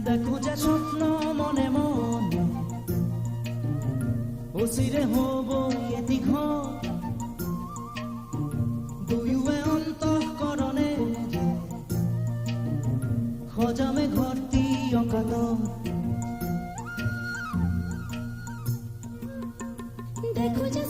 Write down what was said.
দেখো যে স্বপ্ন মনে মনে অচিরে হব এটি ঘৰ দুয়োৱে অন্তঃকৰণে সজামে ঘৰটি অকাতত দেখো যে